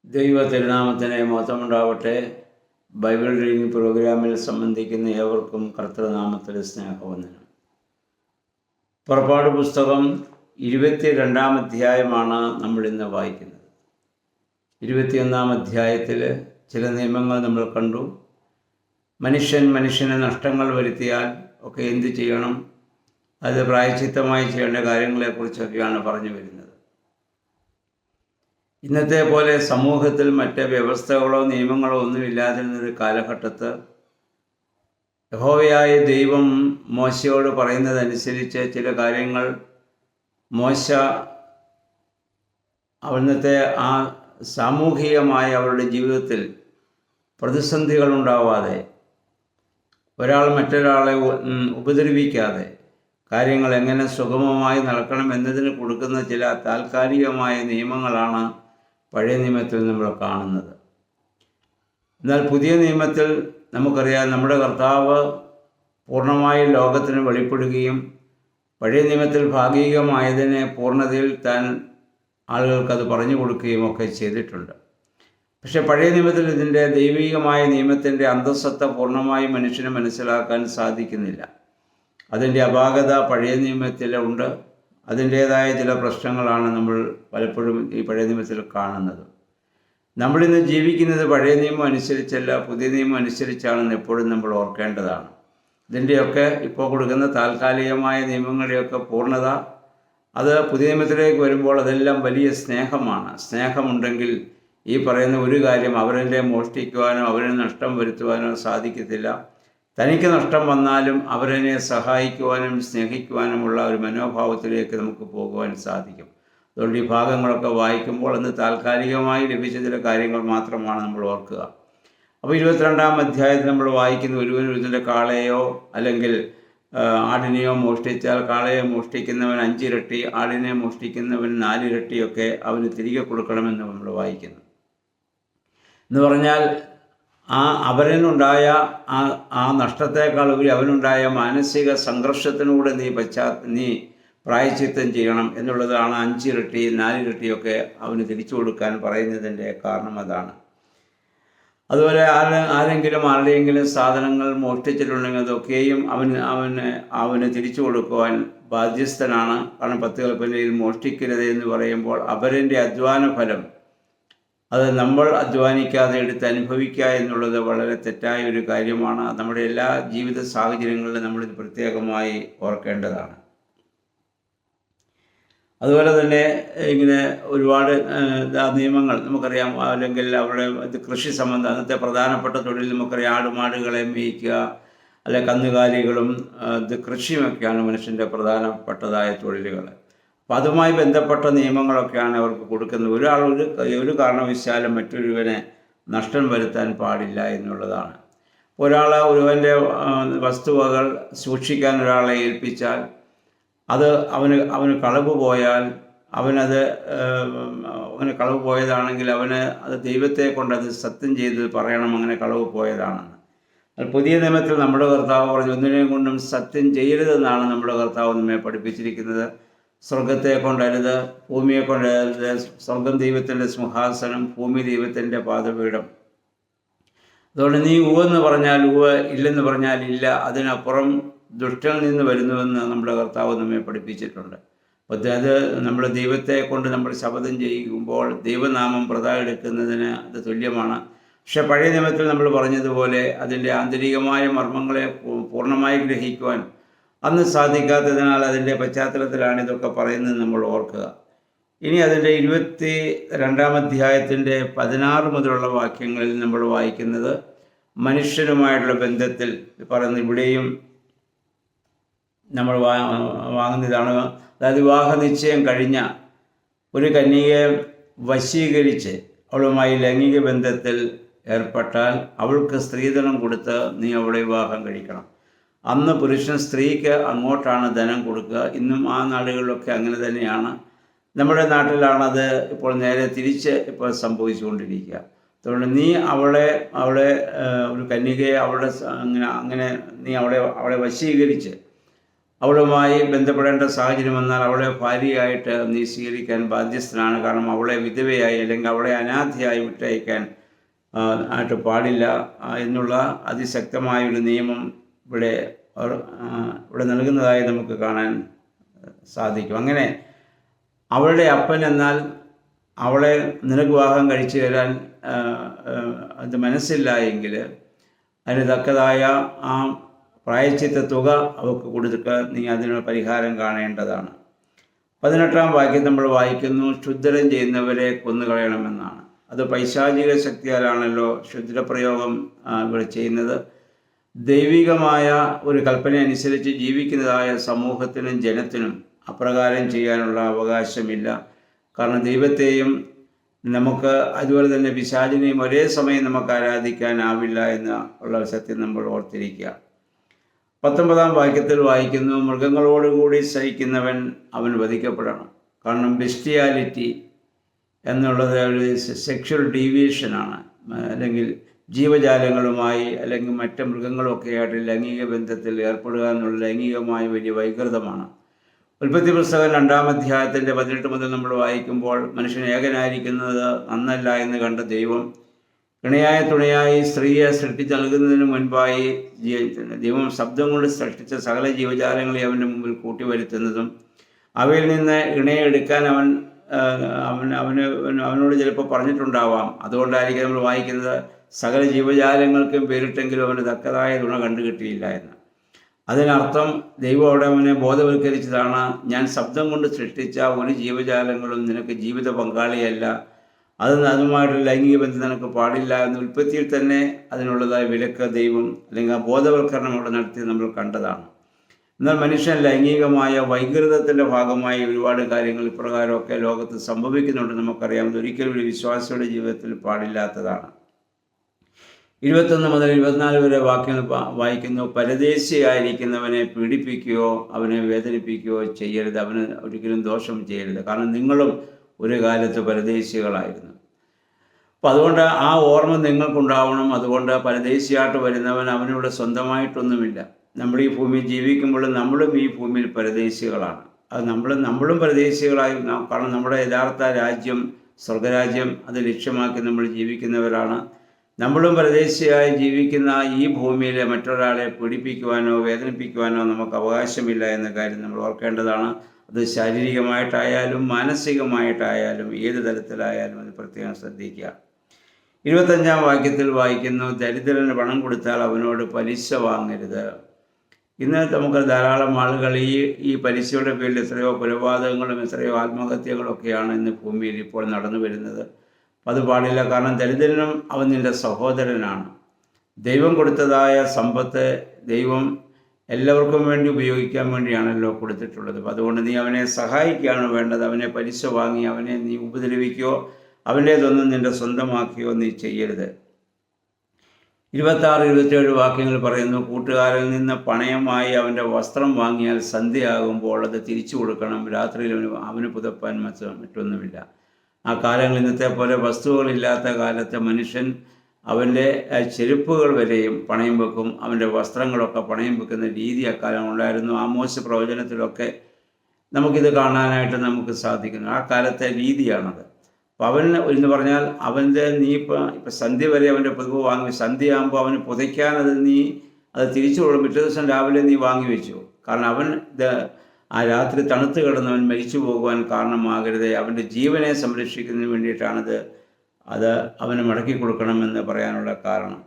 ദൈവ തിരുനാമത്തിന് മഹത്വമുണ്ടാവട്ടെ. Bible reading പ്രോഗ്രാമിൽ സംബന്ധിക്കുന്ന ഏവർക്കും കർത്തൃനാമത്തിൽ സ്നേഹവന്ദനം. പുറപ്പാട് പുസ്തകം 22-ാം അധ്യായമാണ് നമ്മൾ ഇന്ന് വായിക്കുന്നത്. 21-ാം അധ്യായത്തിൽ ചില നിയമങ്ങൾ നമ്മൾ കണ്ടു. മനുഷ്യന് നഷ്ടങ്ങൾ വരുത്തിയാൽ ഒക്കെ എന്ത് ചെയ്യണം, അത് പ്രായശ്ചിത്തമായി ചെയ്യേണ്ട കാര്യങ്ങളെക്കുറിച്ചൊക്കെയാണ് പറഞ്ഞു വരുന്നത്. ഇന്നത്തെ പോലെ സമൂഹത്തിൽ മറ്റ് വ്യവസ്ഥകളോ നിയമങ്ങളോ ഒന്നുമില്ലാതിരുന്നൊരു കാലഘട്ടത്ത് യഹോവയായ ദൈവം മോശയോട് പറയുന്നതനുസരിച്ച് ചില കാര്യങ്ങൾ മോശ അവിടുത്തെ ആ സാമൂഹികമായ അവരുടെ ജീവിതത്തിൽ പ്രതിസന്ധികളുണ്ടാവാതെ, ഒരാൾ മറ്റൊരാളെ ഉപദ്രവിക്കാതെ കാര്യങ്ങൾ എങ്ങനെ സുഗമമായി നടക്കണം എന്നതിന് കൊടുക്കുന്ന ചില താൽക്കാലികമായ നിയമങ്ങളാണ് പഴയ നിയമത്തിൽ നമ്മൾ കാണുന്നത്. എന്നാൽ പുതിയ നിയമത്തിൽ നമുക്കറിയാം, നമ്മുടെ കർത്താവ് പൂർണ്ണമായും ലോകത്തിന് വെളിപ്പെടുകയും പഴയ നിയമത്തിൽ ഭാഗികമായതിനെ പൂർണ്ണതയിൽ താൻ ആളുകൾക്കത് പറഞ്ഞു കൊടുക്കുകയും ഒക്കെ ചെയ്തിട്ടുണ്ട്. പക്ഷെ പഴയ നിയമത്തിൽ ഇതിൻ്റെ ദൈവികമായ നിയമത്തിൻ്റെ അന്തസ്സത്ത പൂർണ്ണമായും മനുഷ്യന് മനസ്സിലാക്കാൻ സാധിക്കുന്നില്ല. അതിൻ്റെ അപാകത പഴയ നിയമത്തിലുണ്ട്. അതിൻ്റേതായ ചില പ്രശ്നങ്ങളാണ് നമ്മൾ പലപ്പോഴും ഈ പഴയ നിയമത്തിൽ കാണുന്നത്. നമ്മളിന്ന് ജീവിക്കുന്നത് പഴയ നിയമം അനുസരിച്ചല്ല, പുതിയ നിയമം അനുസരിച്ചാണെന്ന് എപ്പോഴും നമ്മൾ ഓർക്കേണ്ടതാണ്. ഇതിൻ്റെയൊക്കെ ഇപ്പോൾ കൊടുക്കുന്ന താൽക്കാലികമായ നിയമങ്ങളുടെയൊക്കെ പൂർണ്ണത, അത് പുതിയ നിയമത്തിലേക്ക് വരുമ്പോൾ അതെല്ലാം വലിയ സ്നേഹമാണ്. സ്നേഹമുണ്ടെങ്കിൽ ഈ പറയുന്ന ഒരു കാര്യം അവരെ മോഷ്ടിക്കുവാനോ അവരെ നഷ്ടം വരുത്തുവാനോ സാധിക്കത്തില്ല. തനിക്ക് നഷ്ടം വന്നാലും അവരെ സഹായിക്കുവാനും സ്നേഹിക്കുവാനുമുള്ള ഒരു മനോഭാവത്തിലേക്ക് നമുക്ക് പോകുവാൻ സാധിക്കും. അതുകൊണ്ട് ഈ ഭാഗങ്ങളൊക്കെ വായിക്കുമ്പോൾ അന്ന് താൽക്കാലികമായി ലഭിച്ച ചില കാര്യങ്ങൾ മാത്രമാണ് നമ്മൾ ഓർക്കുക. അപ്പോൾ 22-ാം അധ്യായത്തിൽ നമ്മൾ വായിക്കുന്ന ഒരുവൻ്റെ കാളയോ അല്ലെങ്കിൽ ആടിനെയോ മോഷ്ടിച്ചാൽ കാളയെ മോഷ്ടിക്കുന്നവൻ 5 ഇരട്ടി, ആടിനെ മോഷ്ടിക്കുന്നവൻ 4 ഇരട്ടിയൊക്കെ അവന് തിരികെ കൊടുക്കണമെന്ന് നമ്മൾ വായിക്കുന്നു. എന്ന് പറഞ്ഞാൽ അവനുണ്ടായ ആ നഷ്ടത്തെക്കാൾ ഉപരി അവനുണ്ടായ മാനസിക സംഘർഷത്തിനൂടെ നീ പ്രായശ്ചിത്തം ചെയ്യണം എന്നുള്ളതാണ്. 5 ഇരട്ടി 4 ഇരട്ടിയൊക്കെ അവന് തിരിച്ചു കൊടുക്കാൻ പറയുന്നതിൻ്റെ കാരണം അതാണ്. അതുപോലെ ആരെങ്കിലും ആരുടെയെങ്കിലും സാധനങ്ങൾ മോഷ്ടിച്ചിട്ടുണ്ടെങ്കിൽ അതൊക്കെയും അവന് തിരിച്ചു കൊടുക്കുവാൻ ബാധ്യസ്ഥനാണ്. കാരണം 10 കൽപ്പനയിൽ മോഷ്ടിക്കരുത് എന്ന് പറയുമ്പോൾ അവരുടെ അധ്വാന ഫലം അത് നമ്മൾ അധ്വാനിക്കാതെ എടുത്ത് അനുഭവിക്കുക എന്നുള്ളത് വളരെ തെറ്റായ ഒരു കാര്യമാണ്. നമ്മുടെ എല്ലാ ജീവിത സാഹചര്യങ്ങളിലും നമ്മളിത് പ്രത്യേകമായി ഓർക്കേണ്ടതാണ്. അതുപോലെ തന്നെ ഇങ്ങനെ ഒരുപാട് നിയമങ്ങൾ നമുക്കറിയാം. അല്ലെങ്കിൽ അവരുടെ കൃഷി സംബന്ധം അന്നത്തെ പ്രധാനപ്പെട്ട തൊഴിൽ നമുക്കറിയാം. ആടുമാടുകളെ മേയ്ക്കുക, അല്ലെ കന്നുകാലികളും കൃഷിയുമൊക്കെയാണ് മനുഷ്യൻ്റെ പ്രധാനപ്പെട്ടതായ തൊഴിലുകൾ. അപ്പം അതുമായി ബന്ധപ്പെട്ട നിയമങ്ങളൊക്കെയാണ് അവർക്ക് കൊടുക്കുന്നത്. ഒരു കാരണവശാലും മറ്റൊരുവനെ നഷ്ടം വരുത്താൻ പാടില്ല എന്നുള്ളതാണ്. ഒരുവൻ്റെ വസ്തുവകൾ സൂക്ഷിക്കാൻ ഒരാളെ ഏൽപ്പിച്ചാൽ അത് അവന് കളവ് പോയാൽ അവന് കളവ് പോയതാണെങ്കിൽ അത് ദൈവത്തെ കൊണ്ട് അത് സത്യം ചെയ്ത് പറയണം, അങ്ങനെ കളവ് പോയതാണെന്ന്. പുതിയ നിയമത്തിൽ നമ്മുടെ കർത്താവ് പറഞ്ഞു, ഒന്നിനെയും കൊണ്ടും സത്യം ചെയ്യരുതെന്നാണ് നമ്മുടെ കർത്താവ് നമ്മെ പഠിപ്പിച്ചിരിക്കുന്നത്. സ്വർഗത്തെ കൊണ്ടരുത്, ഭൂമിയെ കൊണ്ടരുത്. സ്വർഗം ദൈവത്തിൻ്റെ സിംഹാസനം, ഭൂമി ദൈവത്തിൻ്റെ പാദപീഠം. അതുകൊണ്ട് നീ ഉവെന്ന് പറഞ്ഞാൽ ഉവ്വ്, ഇല്ലെന്ന് പറഞ്ഞാൽ ഇല്ല. അതിനപ്പുറം ദുഷ്ടനിൽ നിന്ന് വരുന്നുവെന്ന് നമ്മുടെ കർത്താവ് നമ്മെ പഠിപ്പിച്ചിട്ടുണ്ട്. അപ്പോൾ അത് നമ്മൾ ദൈവത്തെ കൊണ്ട് നമ്മൾ ശപഥം ചെയ്യുമ്പോൾ ദൈവനാമം എടുക്കുന്നതിന് അത് തുല്യമാണ്. പക്ഷെ പഴയ നിയമത്തിൽ നമ്മൾ പറഞ്ഞതുപോലെ അതിൻ്റെ ആന്തരികമായ മർമ്മങ്ങളെ പൂർണ്ണമായി ഗ്രഹിക്കുവാൻ അന്ന് സാധിക്കാത്തതിനാൽ അതിൻ്റെ പശ്ചാത്തലത്തിലാണ് ഇതൊക്കെ പറയുന്നത് നമ്മൾ ഓർക്കുക. ഇനി അതിൻ്റെ 22-ാം അധ്യായത്തിൻ്റെ 16 മുതലുള്ള വാക്യങ്ങളിൽ നമ്മൾ വായിക്കുന്നത് മനുഷ്യനുമായിട്ടുള്ള ബന്ധത്തിൽ പറയുന്നത്. ഇവിടെയും നമ്മൾ വാങ്ങുന്നതാണ്. അതായത് വിവാഹ നിശ്ചയം കഴിഞ്ഞ ഒരു കന്യകയെ വശീകരിച്ച് അവളുമായി ലൈംഗിക ബന്ധത്തിൽ ഏർപ്പെട്ടാൽ അവൾക്ക് സ്ത്രീധനം കൊടുത്ത് നീ അവളെ വിവാഹം കഴിക്കണം. അന്ന് പുരുഷൻ സ്ത്രീക്ക് അങ്ങോട്ടാണ് ധനം കൊടുക്കുക. ഇന്നും ആ നാടുകളിലൊക്കെ അങ്ങനെ തന്നെയാണ്. നമ്മുടെ നാട്ടിലാണത് ഇപ്പോൾ നേരെ തിരിച്ച് ഇപ്പോൾ സംഭവിച്ചുകൊണ്ടിരിക്കുക. അതുകൊണ്ട് നീ അവളെ ഒരു കന്യകയെ നീ അവളെ വശീകരിച്ച് അവളുമായി ബന്ധപ്പെടേണ്ട സാഹചര്യം വന്നാൽ അവളെ ഭാര്യയായിട്ട് നീ സ്വീകരിക്കാൻ ബാധ്യസ്ഥനാണ്. കാരണം അവളെ വിധവയായി അല്ലെങ്കിൽ അവളെ അനാഥയായി വിട്ടയക്കാൻ ആയിട്ട് പാടില്ല എന്നുള്ള അതിശക്തമായൊരു നിയമം ഇവിടെ നൽകുന്നതായി നമുക്ക് കാണാൻ സാധിക്കും. അങ്ങനെ അവളുടെ അപ്പൻ എന്നാൽ അവളെ നിനക്ക് വിവാഹം കഴിച്ചു തരാൻ അത് മനസ്സില്ല എങ്കിൽ അതിന് തക്കതായ ആ പ്രായശ്ചിത്ത തുക അവൾക്ക് കൊടുത്തിട്ട് നീ അതിനുള്ള പരിഹാരം കാണേണ്ടതാണ്. 18-ാം വാക്യം നമ്മൾ വായിക്കുന്നു, ക്ഷുദ്രം ചെയ്യുന്നവരെ കൊന്നുകളയണമെന്നാണ്. അത് പൈശാചിക ശക്തിയാലാണല്ലോ ക്ഷുദ്രപ്രയോഗം ഇവിടെ ചെയ്യുന്നത്. ദൈവികമായ ഒരു കൽപ്പന അനുസരിച്ച് ജീവിക്കുന്നതായ സമൂഹത്തിനും ജനത്തിനും അപ്രകാരം ചെയ്യാനുള്ള അവകാശമില്ല. കാരണം ദൈവത്തെയും നമുക്ക് അതുപോലെ തന്നെ പിശാചിനെയും ഒരേ സമയം നമുക്ക് ആരാധിക്കാനാവില്ല എന്നുള്ള സത്യം നമ്മൾ ഓർത്തിരിക്കുക. 19-ാം വാക്യത്തിൽ വായിക്കുന്നു, മൃഗങ്ങളോടുകൂടി സഹിക്കുന്നവൻ അവൻ വധിക്കപ്പെടണം. കാരണം ബെസ്റ്റിയാലിറ്റി എന്നുള്ളത് ഒരു സെക്ഷൽ ഡീവിയേഷനാണ്. അല്ലെങ്കിൽ ജീവജാലങ്ങളുമായി അല്ലെങ്കിൽ മറ്റ് മൃഗങ്ങളൊക്കെ ആയിട്ട് ലൈംഗിക ബന്ധത്തിൽ ഏർപ്പെടുക എന്നുള്ള ലൈംഗികമായ വലിയ വൈകൃതമാണ്. ഉൽപ്പത്തി പുസ്തകം 2-ാം അധ്യായത്തിൻ്റെ 18 മുതൽ നമ്മൾ വായിക്കുമ്പോൾ മനുഷ്യൻ ഏകനായിരിക്കുന്നത് നന്നല്ല എന്ന് കണ്ട ദൈവം ഇണയായ തുണയായി സ്ത്രീയെ സൃഷ്ടിച്ച് നൽകുന്നതിന് മുൻപായി ദൈവം ശബ്ദം കൊണ്ട് സൃഷ്ടിച്ച സകല ജീവജാലങ്ങളെ അവൻ്റെ മുമ്പിൽ കൂട്ടിവരുത്തുന്നതും അവയിൽ നിന്ന് ഇണയെ എടുക്കാൻ അവനോട് ചിലപ്പോൾ പറഞ്ഞിട്ടുണ്ടാവാം. അതുകൊണ്ടായിരിക്കും നമ്മൾ വായിക്കുന്നത് സകല ജീവജാലങ്ങൾക്കും പേരിട്ടെങ്കിലും അവന് തക്കതായ തുണ കണ്ടുകിട്ടിയില്ല എന്ന്. അതിനർത്ഥം ദൈവം അവിടെ അവനെ ബോധവൽക്കരിച്ചതാണ്, ഞാൻ ശബ്ദം കൊണ്ട് സൃഷ്ടിച്ച ഒരു ജീവജാലങ്ങളും നിനക്ക് ജീവിത പങ്കാളിയല്ല, അതുമായിട്ട് ലൈംഗിക ബന്ധം നിനക്ക് പാടില്ല എന്ന് ഉൽപ്പത്തിയിൽ തന്നെ അതിനുള്ളതായ വിലക്ക് ദൈവം അല്ലെങ്കിൽ ആ ബോധവൽക്കരണം അവിടെ നടത്തി നമ്മൾ കണ്ടതാണ്. എന്നാൽ മനുഷ്യൻ ലൈംഗികമായ വൈകൃതത്തിൻ്റെ ഭാഗമായി ഒരുപാട് കാര്യങ്ങൾ ഇപ്രകാരമൊക്കെ ലോകത്ത് സംഭവിക്കുന്നുണ്ട്. നമുക്കറിയാം, ഒരിക്കലും ഒരു വിശ്വാസിയുടെ ജീവിതത്തിൽ പാടില്ലാത്തതാണ്. 21 മുതൽ 24 വരെ വാക്യങ്ങൾ വായിക്കുന്നു, പരദേശിയായിരിക്കുന്നവനെ പീഡിപ്പിക്കുകയോ അവനെ വേദനിപ്പിക്കുകയോ ചെയ്യരുത്, അവന് ഒരിക്കലും ദോഷം ചെയ്യരുത്. കാരണം നിങ്ങളും ഒരു കാലത്ത് പരദേശികളായിരുന്നു. അപ്പോൾ അതുകൊണ്ട് ആ ഓർമ്മ നിങ്ങൾക്കുണ്ടാവണം. അതുകൊണ്ട് പരദേശിയായിട്ട് വരുന്നവൻ അവനിവിടെ സ്വന്തമായിട്ടൊന്നുമില്ല. നമ്മൾ ഈ ഭൂമിയിൽ ജീവിക്കുമ്പോൾ നമ്മളും ഈ ഭൂമിയിൽ പരദേശികളാണ്. അത് നമ്മളും പരദേശികളായി, കാരണം നമ്മുടെ യഥാർത്ഥ രാജ്യം സ്വർഗരാജ്യം അത് ലക്ഷ്യമാക്കി നമ്മൾ ജീവിക്കുന്നവരാണ്. നമ്മളും പരദേശിയായി ജീവിക്കുന്ന ഈ ഭൂമിയിൽ മറ്റൊരാളെ പീഡിപ്പിക്കുവാനോ വേദനിപ്പിക്കുവാനോ നമുക്ക് അവകാശമില്ല എന്ന കാര്യം നമ്മൾ ഓർക്കേണ്ടതാണ്. അത് ശാരീരികമായിട്ടായാലും മാനസികമായിട്ടായാലും ഏത് തരത്തിലായാലും അത് പ്രത്യേകം ശ്രദ്ധിക്കുക. 25-ാം വാക്യത്തിൽ വായിക്കുന്നു, ദരിദ്രന് പണം കൊടുത്താൽ അവനോട് പലിശ വാങ്ങരുത്. ഇന്ന് നമുക്ക് ധാരാളം ആളുകൾ ഈ പലിശയുടെ പേരിൽ എത്രയോ കൊലപാതകങ്ങളും എത്രയോ ആത്മഹത്യകളൊക്കെയാണ് ഇന്ന് ഭൂമിയിൽ ഇപ്പോൾ നടന്നു വരുന്നത്. അത് പാടില്ല. കാരണം ദരിദ്രനും അവൻ നിൻ്റെ സഹോദരനാണ്. ദൈവം കൊടുത്തതായ സമ്പത്ത് ദൈവം എല്ലാവർക്കും വേണ്ടി ഉപയോഗിക്കാൻ വേണ്ടിയാണല്ലോ കൊടുത്തിട്ടുള്ളത്. അപ്പോൾ അതുകൊണ്ട് നീ അവനെ സഹായിക്കുകയാണ് വേണ്ടത്. അവനെ പലിശ വാങ്ങി അവനെ നീ ഉപദ്രവിക്കുകയോ അവൻ്റേതൊന്നും നിൻ്റെ സ്വന്തമാക്കുകയോ നീ ചെയ്യരുത്. 26-27 വാക്യങ്ങൾ പറയുന്നു, കൂട്ടുകാരിൽ നിന്ന് പണയമായി അവൻ്റെ വസ്ത്രം വാങ്ങിയാൽ സന്ധ്യയാകുമ്പോൾ അത് തിരിച്ചു കൊടുക്കണം. രാത്രിയിൽ അവന് പുതപ്പാൻ മറ്റൊന്നുമില്ല. ആ കാലങ്ങൾ ഇന്നത്തെ പോലെ വസ്തുക്കളില്ലാത്ത കാലത്ത് മനുഷ്യൻ അവൻ്റെ ചെരുപ്പുകൾ വരെയും പണയം വെക്കും, അവൻ്റെ വസ്ത്രങ്ങളൊക്കെ പണയം വെക്കുന്ന രീതി അക്കാലം ഉണ്ടായിരുന്നു. ആമോസ് പ്രവചനത്തിലൊക്കെ നമുക്കിത് കാണാനായിട്ട് നമുക്ക് സാധിക്കുന്നു. ആ കാലത്തെ രീതിയാണത്. അപ്പം അവൻ എന്ന് പറഞ്ഞാൽ നീ ഇപ്പം സന്ധ്യ വരെ അവൻ്റെ പുതപ്പ് വാങ്ങി, സന്ധ്യയാകുമ്പോൾ അവന് പുതയ്ക്കാനത് അത് തിരിച്ചു കൊടുക്കും. പിറ്റേ ദിവസം രാവിലെ നീ വാങ്ങി വെച്ചു. കാരണം അവൻ ആ രാത്രി തണുത്ത് കിടന്നവൻ മരിച്ചു പോകുവാൻ കാരണമാകരുത്. അവൻ്റെ ജീവനെ സംരക്ഷിക്കുന്നതിന് വേണ്ടിയിട്ടാണത്. അത് അവന് മടക്കി കൊടുക്കണമെന്ന് പറയാനുള്ള കാരണം.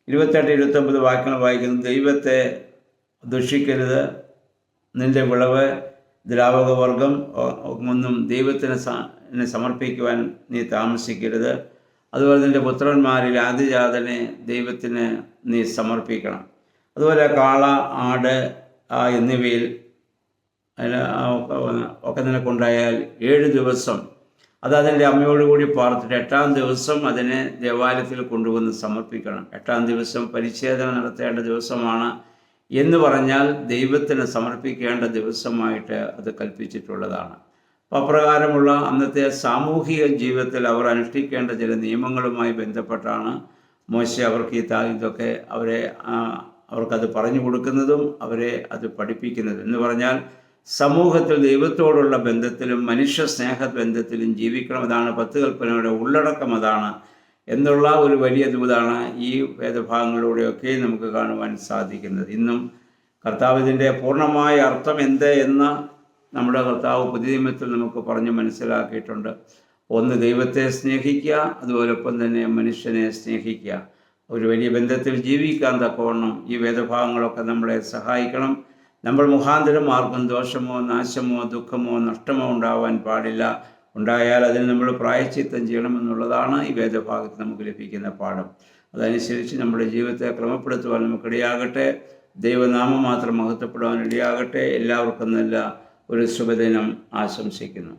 28-29 വാക്യങ്ങൾ വായിക്കുന്നു, ദൈവത്തെ ദുഷിക്കരുത്, നിൻ്റെ വിളവ് ദ്രാവകവർഗം ഒന്നും ദൈവത്തിന് സമർപ്പിക്കുവാൻ നീ താമസിക്കരുത്. അതുപോലെ നിൻ്റെ പുത്രന്മാരിൽ ആദിജാതനെ ദൈവത്തിന് നീ സമർപ്പിക്കണം. അതുപോലെ കാള, ആട് എന്നിവയിൽ ഒക്കെ നിനക്കുണ്ടായാൽ 7 ദിവസം അത് അതിൻ്റെ അമ്മയോടുകൂടി പാർത്തിട്ട് 8-ാം ദിവസം അതിനെ ദേവാലയത്തിൽ കൊണ്ടുവന്ന് സമർപ്പിക്കണം. 8-ാം ദിവസം പരിച്ഛേദന നടത്തേണ്ട ദിവസമാണ് എന്ന് പറഞ്ഞാൽ ദൈവത്തിന് സമർപ്പിക്കേണ്ട ദിവസമായിട്ട് അത് കൽപ്പിച്ചിട്ടുള്ളതാണ്. അപ്പോൾ അപ്രകാരമുള്ള അന്നത്തെ സാമൂഹിക ജീവിതത്തിൽ അവർ അനുഷ്ഠിക്കേണ്ട ചില നിയമങ്ങളുമായി ബന്ധപ്പെട്ടാണ് മോശെ അവർക്ക് ഇതൊക്കെ അവർക്കത് പറഞ്ഞു കൊടുക്കുന്നതും അവരെ അത് പഠിപ്പിക്കുന്നതും. എന്ന് പറഞ്ഞാൽ സമൂഹത്തിൽ ദൈവത്തോടുള്ള ബന്ധത്തിലും മനുഷ്യ സ്നേഹ ബന്ധത്തിലും ജീവിക്കണം. അതാണ് 10 കൽപ്പനയുടെ ഉള്ളടക്കം, അതാണ് എന്നുള്ള ഒരു വലിയ ദൂതാണ് ഈ വേദഭാഗങ്ങളിലൂടെയൊക്കെ നമുക്ക് കാണുവാൻ സാധിക്കുന്നത്. ഇന്നും കർത്താവ് ഇതിൻ്റെ പൂർണ്ണമായ അർത്ഥം എന്ത് എന്ന് നമ്മുടെ കർത്താവ് പുതിയ നിയമത്തിൽ നമുക്ക് പറഞ്ഞ് മനസ്സിലാക്കിയിട്ടുണ്ട്. ഒന്ന്, ദൈവത്തെ സ്നേഹിക്കുക, അതുപോലൊപ്പം തന്നെ മനുഷ്യനെ സ്നേഹിക്കുക. ഒരു വലിയ ബന്ധത്തിൽ ജീവിക്കാൻ തക്കവണ്ണം ഈ വേദഭാഗങ്ങളൊക്കെ നമ്മളെ സഹായിക്കണം. നമ്മൾ മുഖാന്തരം ആർക്കും ദോഷമോ നാശമോ ദുഃഖമോ നഷ്ടമോ ഉണ്ടാവാൻ പാടില്ല. ഉണ്ടായാൽ അതിന് നമ്മൾ പ്രായശ്ചിത്തം ചെയ്യണമെന്നുള്ളതാണ് ഈ വേദഭാഗത്ത് നമുക്ക് ലഭിക്കുന്ന പാഠം. അതനുസരിച്ച് നമ്മുടെ ജീവിതത്തെ ക്രമപ്പെടുത്തുവാൻ നമുക്കിടയാകട്ടെ. ദൈവനാമം മാത്രം മഹത്വപ്പെടുവാൻ ഇടയാകട്ടെ. എല്ലാവർക്കും നല്ല ഒരു ശുഭദിനം ആശംസിക്കുന്നു.